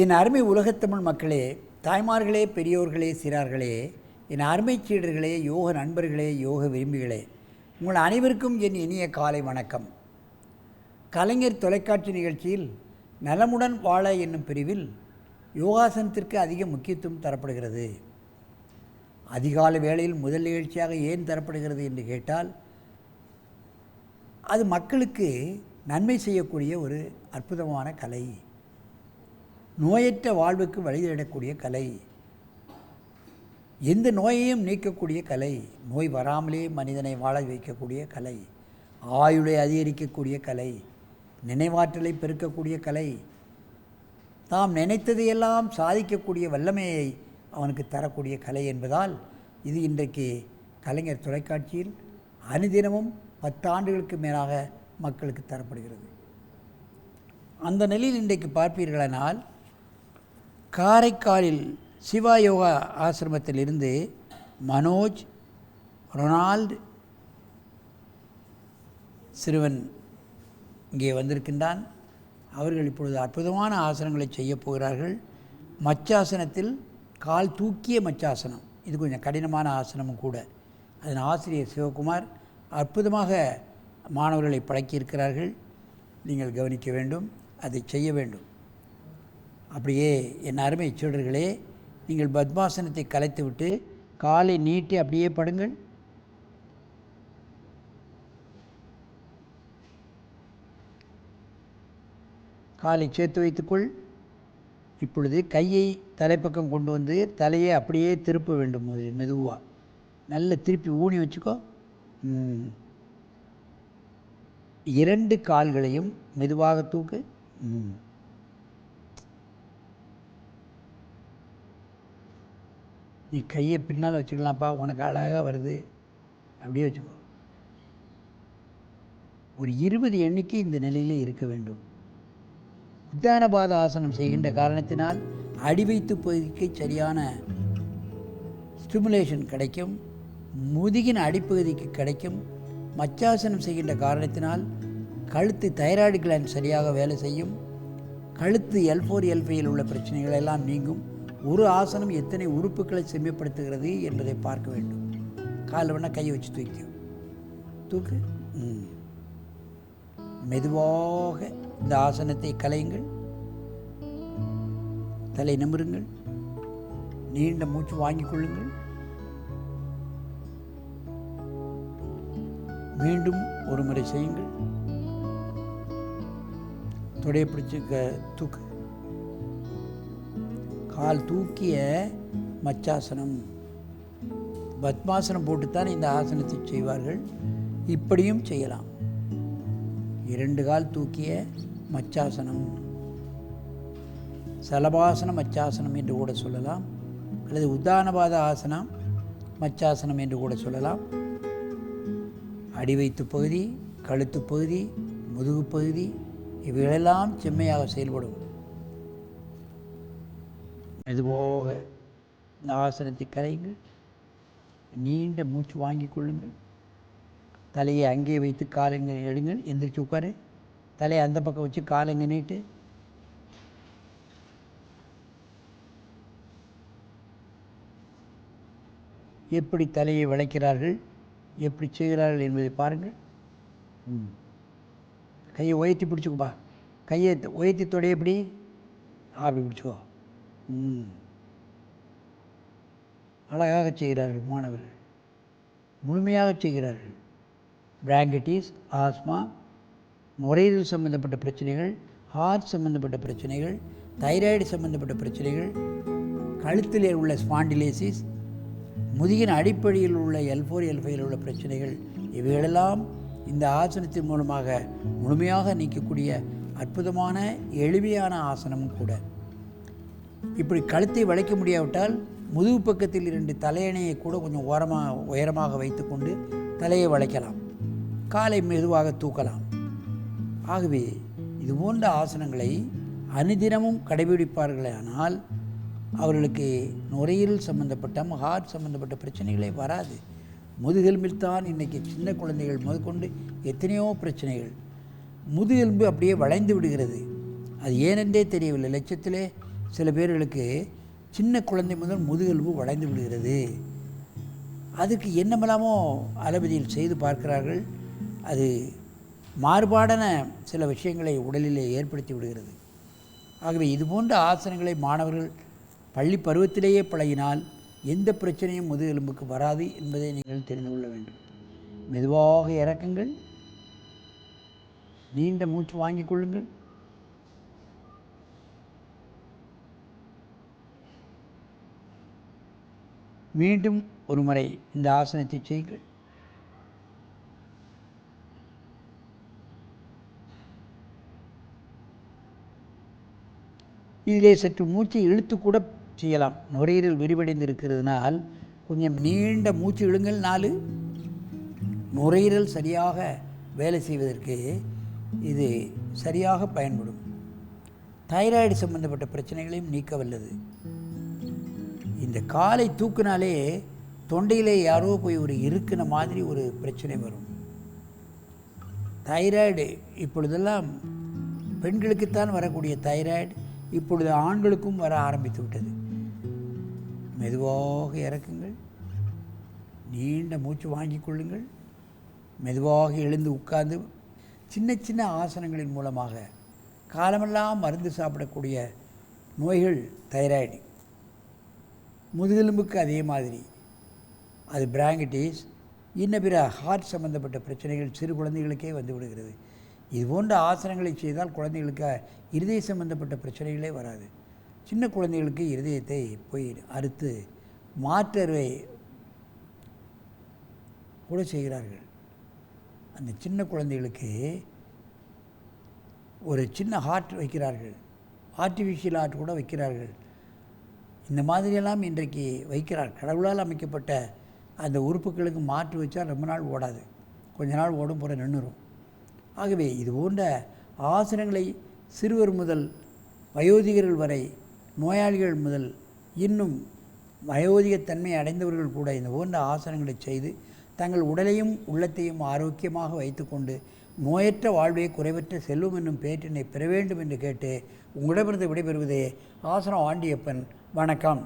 என் அருமை உலகத்தமிழ் மக்களே, தாய்மார்களே, பெரியோர்களே, சிறார்களே, என் அருமை சீடர்களே, யோக நண்பர்களே, யோக விரும்பிகளே, உங்கள் அனைவருக்கும் என் இனிய காலை வணக்கம். கலைஞர் தொலைக்காட்சி நிகழ்ச்சியில் நலமுடன் வாழ என்னும் பிரிவில் யோகாசனத்திற்கு அதிக முக்கியத்துவம் தரப்படுகிறது. அதிகாலை வேளையில் முதல் நிகழ்ச்சியாக ஏன் தரப்படுகிறது என்று கேட்டால், அது மக்களுக்கு நன்மை செய்யக்கூடிய ஒரு அற்புதமான கலை, நோயற்ற வாழ்வுக்கு வழிதேடக்கூடிய கலை, எந்த நோயையும் நீக்கக்கூடிய கலை, நோய் வராமலே மனிதனை வாழ வைக்கக்கூடிய கலை, ஆயுளை அதிகரிக்கக்கூடிய கலை, நினைவாற்றலை பெருக்கக்கூடிய கலை, தாம் நினைத்ததையெல்லாம் சாதிக்கக்கூடிய வல்லமையை அவனுக்கு தரக்கூடிய கலை என்பதால் இது இன்றைக்கு கலைஞர் தொலைக்காட்சியில் அனுதினமும் 10 ஆண்டுகளுக்கு மேலாக மக்களுக்கு தரப்படுகிறது. அந்த நிலையில் இன்றைக்கு பார்ப்பீர்களானால், காரைக்காலில் சிவா யோகா ஆசிரமத்திலிருந்து மனோஜ், ரொனால்டு சிறுவன் இங்கே வந்திருக்கின்றான். அவர்கள் இப்பொழுது அற்புதமான ஆசனங்களை செய்ய போகிறார்கள். மச்சாசனத்தில் கால் தூக்கிய மச்சாசனம், இது கொஞ்சம் கடினமான ஆசனமும் கூட. அதன் ஆசிரியர் சிவகுமார் அற்புதமாக மாணவர்களை பழக்கியிருக்கிறார்கள். நீங்கள் கவனிக்க வேண்டும், அதை செய்ய வேண்டும். அப்படியே என் அருமை சீடர்களே, நீங்கள் பத்மாசனத்தை கலைத்துவிட்டு காலை நீட்டி அப்படியே படுங்கள். காலை சேர்த்து வைத்துக்கொள். இப்பொழுது கையை தலைப்பக்கம் கொண்டு வந்து தலையை அப்படியே திருப்ப வேண்டும். மெதுவாக நல்ல திருப்பி ஊனி வச்சுக்கோ. 2 கால்களையும் மெதுவாக தூக்கு. நீ கையை பின்னால் வச்சுக்கலாம்ப்பா, உனக்கு அழகாக வருது, அப்படியே வச்சுக்கோ. ஒரு 20 எண்ணிக்கை இந்த நிலையில் இருக்க வேண்டும். உத்தானபாத ஆசனம் செய்கின்ற காரணத்தினால் அடிவைத்து பகுதிக்கு சரியான ஸ்டிமுலேஷன் கிடைக்கும், முதுகின் அடிப்பகுதிக்கு கிடைக்கும். மச்சாசனம் செய்கின்ற காரணத்தினால் கழுத்து தைராய்டு கிளாண்ட் சரியாக வேலை செய்யும். கழுத்து L4 L5 உள்ள பிரச்சனைகள் எல்லாம் நீங்கும். ஒரு ஆசனம் எத்தனை உறுப்புகளை செம்மைப்படுத்துகிறது என்பதை பார்க்க வேண்டும். காலில் வேணால் கையை வச்சு தூக்கு. மெதுவாக இந்த ஆசனத்தை கலையுங்கள். தலை நிமிருங்கள். நீண்ட மூச்சு வாங்கிக் கொள்ளுங்கள். மீண்டும் ஒரு முறை செய்யுங்கள். தொடைய பிடிச்சு தூக்கு. கால் தூக்கிய மச்சாசனம். பத்மாசனம் போட்டுத்தான் இந்த ஆசனத்தை செய்வார்கள். இப்படியும் செய்யலாம். 2 கால் தூக்கிய மச்சாசனம், சலபாசன மச்சாசனம் என்று கூட சொல்லலாம், அல்லது உத்தானபாத ஆசனம் மச்சாசனம் என்று கூட சொல்லலாம். அடிவைத்து பகுதி, கழுத்து பகுதி, முதுகு பகுதி இவைகளெல்லாம் செம்மையாக செயல்படும். மெதுவாக இந்த ஆசனத்தை கலையுங்கள். நீண்ட மூச்சு வாங்கிக் கொள்ளுங்கள். தலையை அங்கே வைத்து காலங்க எடுங்கள். எந்திரிச்சு உட்காரு. தலையை அந்த பக்கம் வச்சு காலங்க நீட்டு. எப்படி தலையை வளைக்கிறார்கள், எப்படி செய்கிறார்கள் என்பதை பாருங்கள். கையை உயர்த்தி பிடிச்சிக்கோப்பா. கையை உயர்த்தி தொடைய எப்படி ஆப்பி பிடிச்சிக்கோ. அழகாக செய்கிறார்கள் மாணவர்கள், முழுமையாக செய்கிறார்கள். பிராங்கடிஸ், ஆஸ்மா, நுரையீரல் சம்பந்தப்பட்ட பிரச்சனைகள், ஹார்ட் சம்பந்தப்பட்ட பிரச்சனைகள், தைராய்டு சம்பந்தப்பட்ட பிரச்சனைகள், கழுத்தில் உள்ள ஸ்பாண்டிலேசிஸ், முதுகின் அடிப்படையில் உள்ள L4 L5 உள்ள பிரச்சனைகள் இவைகளெல்லாம் இந்த ஆசனத்தின் மூலமாக முழுமையாக நீக்கக்கூடிய அற்புதமான எளிமையான ஆசனமும் கூட. இப்படி கழுத்தை வளைக்க முடியாவிட்டால் முதுகு பக்கத்தில் 2 தலையணையை கூட கொஞ்சம் உயரமாக வைத்துக்கொண்டு தலையை வளைக்கலாம். காலை மெதுவாக தூக்கலாம். ஆகவே இது போன்ற ஆசனங்களை அனுதினமும் கடைபிடிப்பார்களானால் அவர்களுக்கு நுரையீரல் சம்பந்தப்பட்ட, ஹார்ட் சம்பந்தப்பட்ட பிரச்சனைகளே வராது. முதுகெலும்பில் தான் இன்றைக்கி சின்ன குழந்தைகள் முதற்கொண்டு எத்தனையோ பிரச்சனைகள். முதுகெலும்பு அப்படியே வளைந்து விடுகிறது. அது ஏனென்றே தெரியவில்லை. லட்சத்திலே சில பேர்களுக்கு சின்ன குழந்தை முதல் முதுகெலும்பு வளைந்து விடுகிறது. அதுக்கு என்னமெல்லாமோ அலோபதியில் செய்து பார்க்கிறார்கள். அது மாறுபாடான சில விஷயங்களை உடலிலே ஏற்படுத்தி விடுகிறது. ஆகவே இதுபோன்ற ஆசனங்களை மாணவர்கள் பள்ளி பருவத்திலேயே பழகினால் எந்த பிரச்சனையும் முதுகெலும்புக்கு வராது என்பதை நீங்கள் தெரிந்து கொள்ள வேண்டும். மெதுவாக இறக்குங்கள், நீண்ட மூச்சு வாங்கிக் கொள்ளுங்கள். மீண்டும் ஒரு முறை இந்த ஆசனத்தை செய்யுங்கள். இதிலே சற்று மூச்சை இழுத்து கூட செய்யலாம். நுரையீரல் விரிவடைந்து இருக்கிறதுனால் கொஞ்சம் நீண்ட மூச்சு இழுங்கள். 4 நுரையீரல் சரியாக வேலை செய்வதற்கு இது சரியாக பயன்படும். தைராய்டு சம்பந்தப்பட்ட பிரச்சனைகளையும் நீக்க வல்லது. இந்த காலை தூக்குனாலே தொண்டையிலே யாரோ போய் ஒரு இருக்குன மாதிரி ஒரு பிரச்சனை வரும். தைராய்டு இப்பொழுதெல்லாம் பெண்களுக்குத்தான் வரக்கூடிய தைராய்டு இப்பொழுது ஆண்களுக்கும் வர ஆரம்பித்து விட்டது. மெதுவாக இறக்குங்கள், நீண்ட மூச்சு வாங்கிக் கொள்ளுங்கள். மெதுவாக எழுந்து உட்கார்ந்து சின்ன சின்ன ஆசனங்களின் மூலமாக காலமெல்லாம் மருந்து சாப்பிடக்கூடிய நோய்கள் தைராய்டு, முதுகெலும்புக்கு அதே மாதிரி அது பிராங்கடிஸ், இன்ன பிற ஹார்ட் சம்பந்தப்பட்ட பிரச்சனைகள் சிறு குழந்தைகளுக்கே வந்து விடுகிறது. இது போன்ற ஆசனங்களை செய்தால் குழந்தைகளுக்கு இருதய சம்பந்தப்பட்ட பிரச்சனைகளே வராது. சின்ன குழந்தைகளுக்கு இருதயத்தை போய் அறுத்து மாற்று அறுவை கூட செய்கிறார்கள். அந்த சின்ன குழந்தைகளுக்கு ஒரு சின்ன ஹார்ட் வைக்கிறார்கள், ஆர்டிஃபிஷியல் ஹார்ட் கூட வைக்கிறார்கள். இந்த மாதிரியெல்லாம் இன்றைக்கு வைக்கிறார். கடவுளால் அமைக்கப்பட்ட அந்த உறுப்புகளுக்கு மாற்று வச்சால் ரொம்ப நாள் ஓடாது, கொஞ்ச நாள் ஓடும் போகிற நின்றுடும். ஆகவே இது போன்ற ஆசனங்களை சிறுவர் முதல் வயோதிகர்கள் வரை, நோயாளிகள் முதல் இன்னும் வயோதிகத்தன்மை அடைந்தவர்கள் கூட இந்த போன்ற ஆசனங்களை செய்து தங்கள் உடலையும் உள்ளத்தையும் ஆரோக்கியமாக வைத்துக்கொண்டு நோயற்ற வாழ்வை குறைவற்ற செல்வம் என்னும் பேற்றினை பெற வேண்டும் என்று கேட்டு உங்களிடமிருந்து விடைபெறுவதே ஆசனம் ஆண்டியப்பன். வணக்கம்.